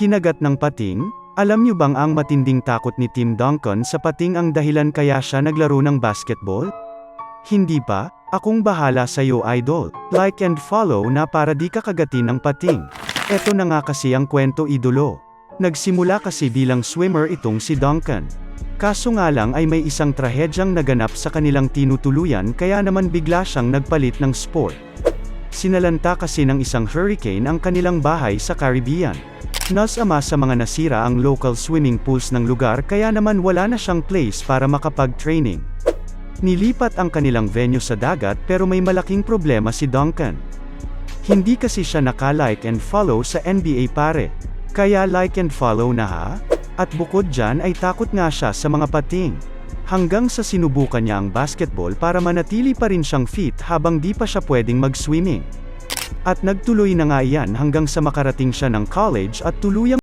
Kinagat ng pating? Alam niyo bang ang matinding takot ni Tim Duncan sa pating ang dahilan kaya siya naglaro ng basketball? Hindi pa? Akong bahala sa'yo idol. Like and follow na para di ka kagatin ng pating. Eto na nga kasi ang kwento idolo. Nagsimula kasi bilang swimmer itong si Duncan. Kaso nga lang ay may isang trahedyang naganap sa kanilang tinutuluyan kaya naman bigla siyang nagpalit ng sport. Sinalanta kasi ng isang hurricane ang kanilang bahay sa Caribbean. Nasama sa mga nasira ang local swimming pools ng lugar kaya naman wala na siyang place para makapag-training. Nilipat ang kanilang venue sa dagat pero may malaking problema si Duncan. Hindi kasi siya naka-like and follow sa NBA pare. Kaya like and follow na ha? At bukod dyan ay takot nga siya sa mga pating. Hanggang sa sinubukan niya ang basketball para manatili pa rin siyang fit habang di pa siya pwedeng mag-swimming. At nagtuloy na nga iyan hanggang sa makarating siya ng college at tuluyang